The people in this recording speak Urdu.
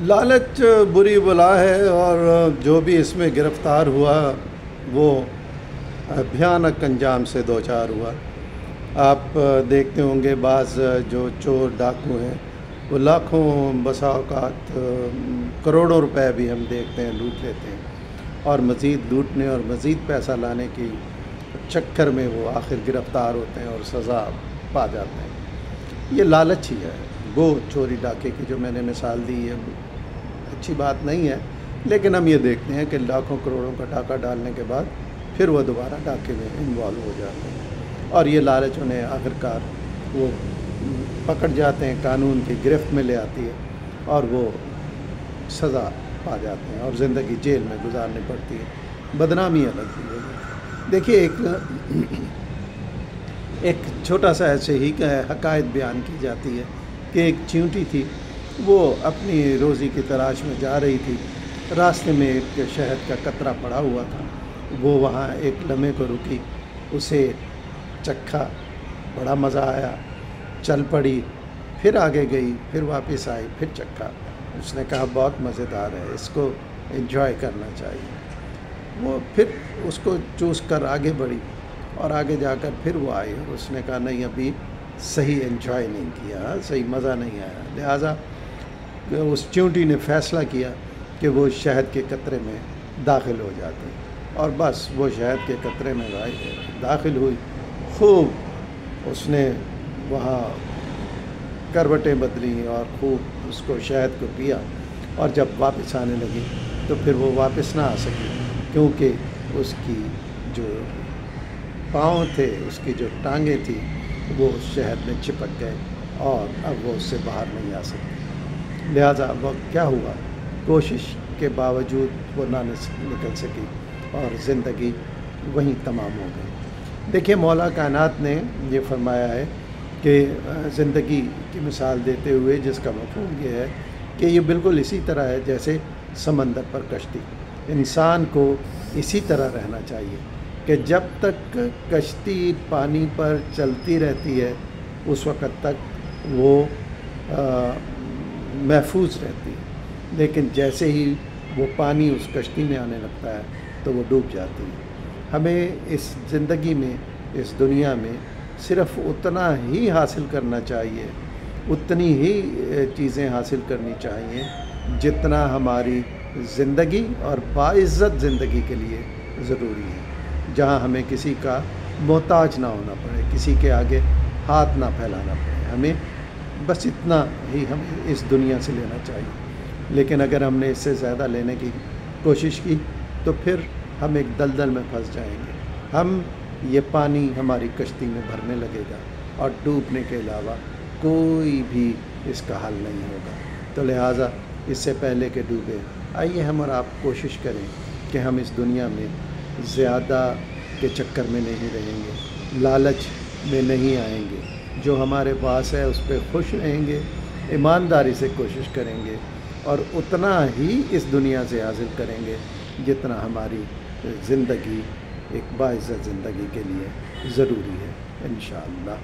لالچ بری بلا ہے، اور جو بھی اس میں گرفتار ہوا وہ بھیانک انجام سے دوچار ہوا۔ آپ دیکھتے ہوں گے بعض جو چور ڈاکو ہیں وہ لاکھوں بسا اوقات کروڑوں روپے بھی ہم دیکھتے ہیں لوٹ لیتے ہیں، اور مزید لوٹنے اور مزید پیسہ لانے کی چکر میں وہ آخر گرفتار ہوتے ہیں اور سزا پا جاتے ہیں۔ یہ لالچ ہی ہے۔ وہ چوری ڈاکے کی جو میں نے مثال دی ہے اچھی بات نہیں ہے، لیکن ہم یہ دیکھتے ہیں کہ لاکھوں کروڑوں کا ڈاکہ ڈالنے کے بعد پھر وہ دوبارہ ڈاکے میں انوالو ہو جاتے ہیں، اور یہ لالچ انہیں آخرکار وہ پکڑ جاتے ہیں، قانون کی گرفت میں لے آتی ہے اور وہ سزا پا جاتے ہیں اور زندگی جیل میں گزارنی پڑتی ہے، بدنامی الگ ہی ہے۔ دیکھیے ایک چھوٹا سا ایسے ہی حقائق بیان کی جاتی ہے کہ ایک چیونٹی تھی، وہ اپنی روزی کی تلاش میں جا رہی تھی، راستے میں ایک شہد کا قطرہ پڑا ہوا تھا، وہ وہاں ایک لمحے کو رکی، اسے چکھا، بڑا مزہ آیا، چل پڑی، پھر آگے گئی، پھر واپس آئی، پھر چکھا، اس نے کہا بہت مزیدار ہے، اس کو انجوائے کرنا چاہیے۔ وہ پھر اس کو چوس کر آگے بڑھی، اور آگے جا کر پھر وہ آئی اور اس نے کہا نہیں ابھی صحیح انجوائے نہیں کیا، صحیح مزہ نہیں آیا، لہٰذا اس چیونٹی نے فیصلہ کیا کہ وہ شہد کے قطرے میں داخل ہو جاتی، اور بس وہ شہد کے قطرے میں داخل ہوئی، خوب اس نے وہاں کروٹیں بدلیں اور خوب اس کو شہد کو پیا، اور جب واپس آنے لگی تو پھر وہ واپس نہ آ سکی، کیونکہ اس کی جو پاؤں تھے، اس کی جو ٹانگیں تھیں وہ شہد میں چپک گئے اور اب وہ اس سے باہر نہیں آ سکتی، لہٰذا وہ کیا ہوا، کوشش کے باوجود وہ نہ نکل سکی اور زندگی وہیں تمام ہو گئی۔ دیکھیے مولا کائنات نے یہ فرمایا ہے کہ زندگی کی مثال دیتے ہوئے جس کا مفہوم یہ ہے کہ یہ بالکل اسی طرح ہے جیسے سمندر پر کشتی، انسان کو اسی طرح رہنا چاہیے کہ جب تک کشتی پانی پر چلتی رہتی ہے اس وقت تک وہ محفوظ رہتی ہے، لیکن جیسے ہی وہ پانی اس کشتی میں آنے لگتا ہے تو وہ ڈوب جاتی ہے۔ ہمیں اس زندگی میں، اس دنیا میں صرف اتنا ہی حاصل کرنا چاہیے، اتنی ہی چیزیں حاصل کرنی چاہیے جتنا ہماری زندگی اور باعزت زندگی کے لیے ضروری ہے، جہاں ہمیں کسی کا محتاج نہ ہونا پڑے، کسی کے آگے ہاتھ نہ پھیلانا پڑے، ہمیں بس اتنا ہی ہمیں اس دنیا سے لینا چاہیے۔ لیکن اگر ہم نے اس سے زیادہ لینے کی کوشش کی تو پھر ہم ایک دلدل میں پھنس جائیں گے، ہم یہ پانی ہماری کشتی میں بھرنے لگے گا اور ڈوبنے کے علاوہ کوئی بھی اس کا حل نہیں ہوگا۔ تو لہٰذا اس سے پہلے کہ ڈوبے، آئیے ہم اور آپ کوشش کریں کہ ہم اس دنیا میں زیادہ کے چکر میں نہیں رہیں گے، لالچ میں نہیں آئیں گے، جو ہمارے پاس ہے اس پہ خوش رہیں گے، ایمانداری سے کوشش کریں گے اور اتنا ہی اس دنیا سے حاصل کریں گے جتنا ہماری زندگی ایک باعزت زندگی کے لیے ضروری ہے، انشاءاللہ۔